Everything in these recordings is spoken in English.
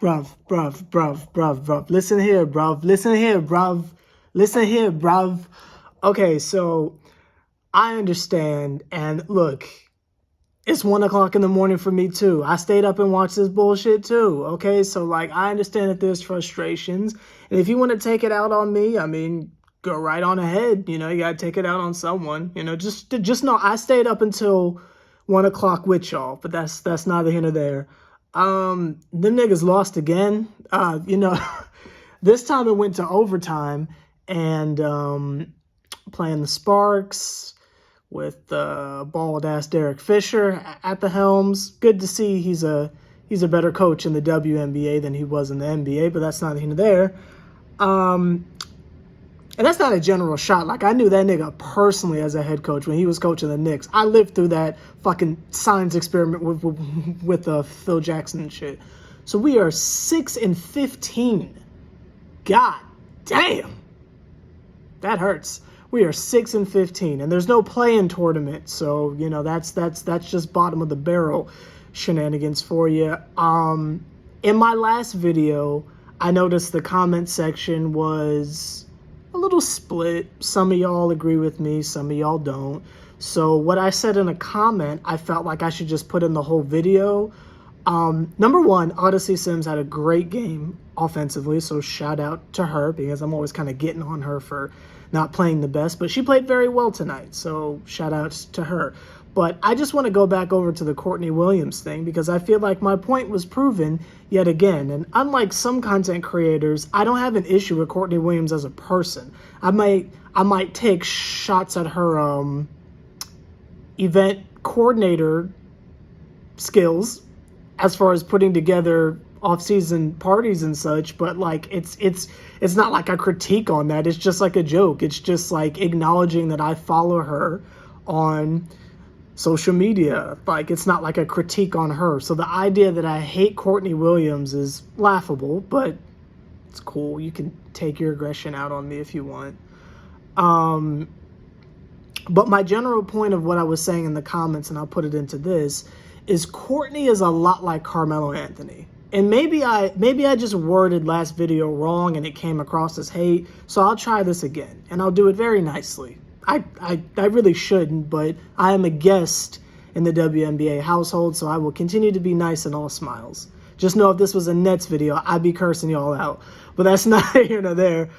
Bruv. Listen here, bruv. Listen here, bruv. Okay, so I understand. And look, it's 1 o'clock in the morning for me too. I stayed up and watched this bullshit too. Okay, so like I understand that there's frustrations. And if you want to take it out on me, I mean, go right on ahead. You know, you gotta take it out on someone. You know, just know I stayed up until 1 o'clock with y'all, but that's neither here nor there. Them niggas lost again. This time it went to overtime, and playing the Sparks with bald ass Derek Fisher at the helms. Good to see he's a better coach in the WNBA than he was in the NBA, but that's neither here nor there. And that's not a general shot. Like, I knew that nigga personally as a head coach when he was coaching the Knicks. I lived through that fucking science experiment with Phil Jackson and shit. So we are 6-15. God damn. That hurts. We are 6-15, and there's no play-in tournament. So, you know, that's just bottom of the barrel shenanigans for you. In my last video, I noticed the comment section was a little split. Some of y'all agree with me, some of y'all don't. So what I said in a comment, I felt like I should just put in the whole video. Number one, Odyssey Sims had a great game offensively, so shout out to her, because I'm always kind of getting on her for not playing the best, but she played very well tonight, so shout out to her. But I just want to go back over to the Courtney Williams thing, because I feel like my point was proven yet again. And unlike some content creators, I don't have an issue with Courtney Williams as a person. I might take shots at her event coordinator skills as far as putting together off-season parties and such, but like it's not like a critique on that. It's just like a joke. It's just like acknowledging that I follow her on social media. Like, it's not like a critique on her. So the idea that I hate Courtney Williams is laughable, but it's cool. You can take your aggression out on me if you want. But my general point of what I was saying in the comments, and I'll put it into this, is Courtney is a lot like Carmelo Anthony. And maybe I just worded last video wrong and it came across as hate, so I'll try this again, and I'll do it very nicely. I really shouldn't, but I am a guest in the WNBA household, so I will continue to be nice and all smiles. Just know if this was a Nets video, I'd be cursing y'all out. But that's neither here nor there.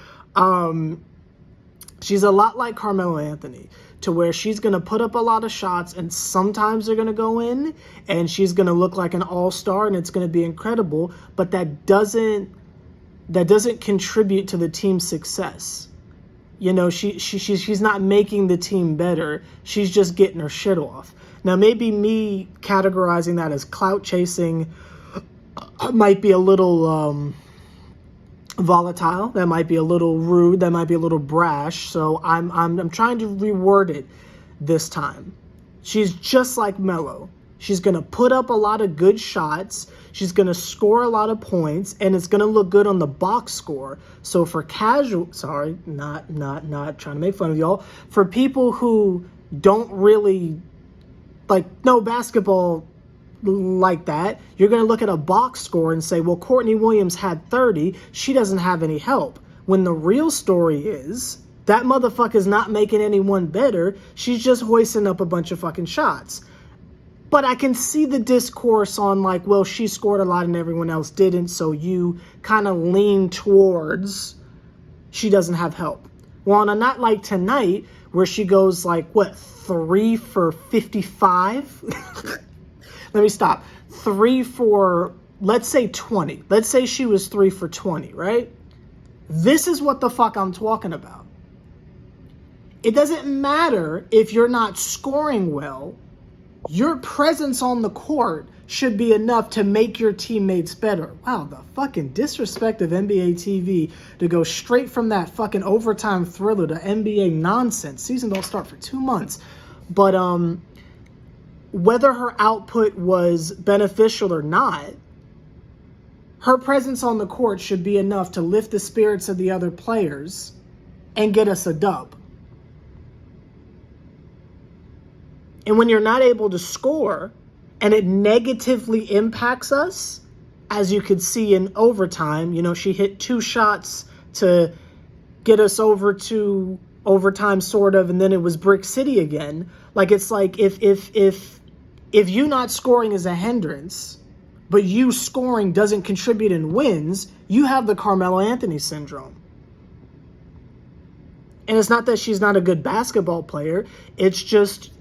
She's a lot like Carmelo Anthony, to where she's going to put up a lot of shots, and sometimes they're going to go in, and she's going to look like an all-star, and it's going to be incredible, but that doesn't contribute to the team's success. You know, she's not making the team better. She's just getting her shit off. Now, maybe me categorizing that as clout chasing might be a little volatile. That might be a little rude. That might be a little brash. So I'm trying to reword it this time. She's just like Melo. She's going to put up a lot of good shots. She's going to score a lot of points, and it's going to look good on the box score. So for not trying to make fun of y'all, for people who don't really know basketball like that, you're going to look at a box score and say, well, Courtney Williams had 30. She doesn't have any help. When the real story is that motherfucker's not making anyone better. She's just hoisting up a bunch of fucking shots. But I can see the discourse on like, well, she scored a lot and everyone else didn't, so you kind of lean towards she doesn't have help. Well, on a night like tonight, where she goes like, 3 for 55? Let me stop. 3 for, let's say 20. Let's say she was 3 for 20, right? This is what the fuck I'm talking about. It doesn't matter if you're not scoring well. Your presence on the court should be enough to make your teammates better. Wow, the fucking disrespect of NBA TV to go straight from that fucking overtime thriller to NBA nonsense. Season don't start for 2 months. But whether her output was beneficial or not, her presence on the court should be enough to lift the spirits of the other players and get us a dub. And when you're not able to score and it negatively impacts us, as you could see in overtime, she hit 2 shots to get us over to overtime, sort of, and then it was Brick City again. Like, it's like if you not scoring is a hindrance, but you scoring doesn't contribute in wins, you have the Carmelo Anthony syndrome. And it's not that she's not a good basketball player. It's just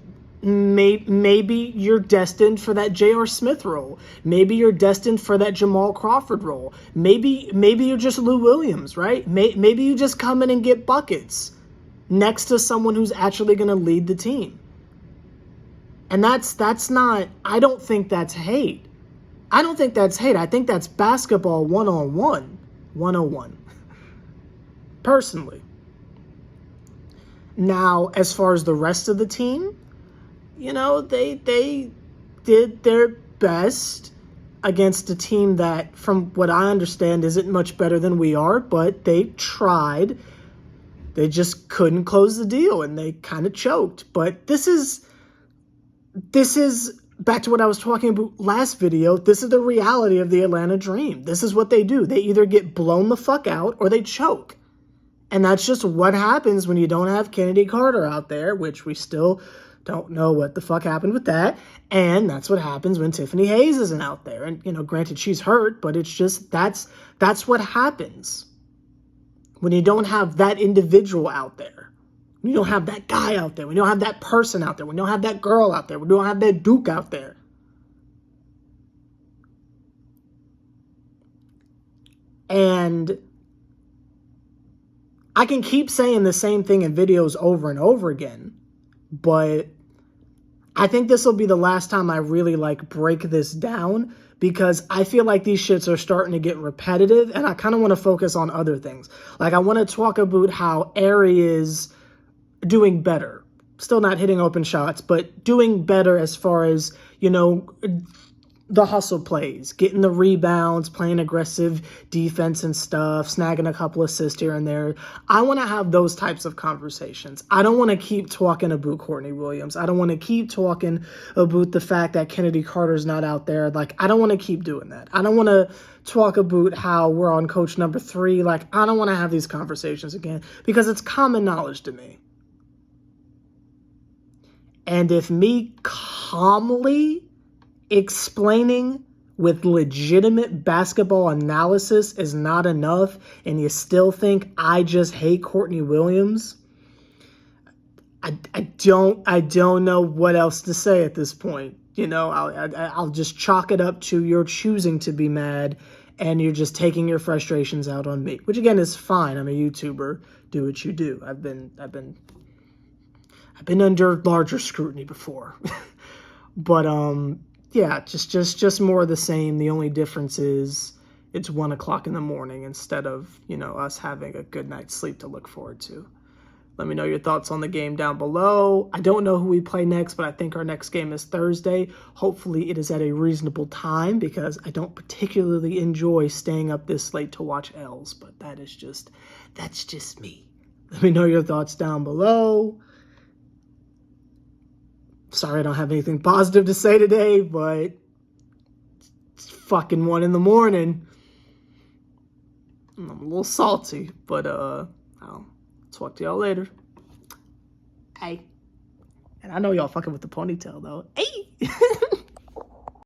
maybe you're destined for that J.R. Smith role. Maybe you're destined for that Jamal Crawford role. Maybe you're just Lou Williams, right? Maybe you just come in and get buckets next to someone who's actually going to lead the team. And that's not, I don't think that's hate. I don't think that's hate. I think that's basketball 101. Personally. Now, as far as the rest of the team, they did their best against a team that, from what I understand, isn't much better than we are, but they tried. They just couldn't close the deal, and they kind of choked. But this is back to what I was talking about last video. This is the reality of the Atlanta Dream. This is what they do. They either get blown the fuck out or they choke. And that's just what happens when you don't have Kennedy Carter out there, which we still don't know what the fuck happened with that. And that's what happens when Tiffany Hayes isn't out there. And, granted, she's hurt, but it's just that's what happens when you don't have that individual out there. When you don't have that guy out there. When you don't have that person out there. When you don't have that girl out there. When you don't have that Duke out there. And I can keep saying the same thing in videos over and over again, but I think this will be the last time I really break this down, because I feel like these shits are starting to get repetitive, and I kind of want to focus on other things. I want to talk about how Aerie is doing better. Still not hitting open shots, but doing better as far as, the hustle plays, getting the rebounds, playing aggressive defense and stuff, snagging a couple assists here and there. I want to have those types of conversations. I don't want to keep talking about Courtney Williams. I don't want to keep talking about the fact that Kennedy Carter's not out there. I don't want to keep doing that. I don't want to talk about how we're on coach number 3. I don't want to have these conversations again, because it's common knowledge to me. And if me calmly explaining with legitimate basketball analysis is not enough, and you still think I just hate Courtney Williams, I don't know what else to say at this point. I'll just chalk it up to you're choosing to be mad, and you're just taking your frustrations out on me, which again is fine. I'm a YouTuber. Do what you do. I've been under larger scrutiny before, but yeah, just more of the same. The only difference is it's 1 o'clock in the morning instead of, us having a good night's sleep to look forward to. Let me know your thoughts on the game down below. I don't know who we play next, but I think our next game is Thursday. Hopefully it is at a reasonable time, because I don't particularly enjoy staying up this late to watch L's, but that's just me. Let me know your thoughts down below. Sorry I don't have anything positive to say today, but it's fucking 1 in the morning. I'm a little salty, but I'll talk to y'all later. Hey. And I know y'all fucking with the ponytail, though. Hey!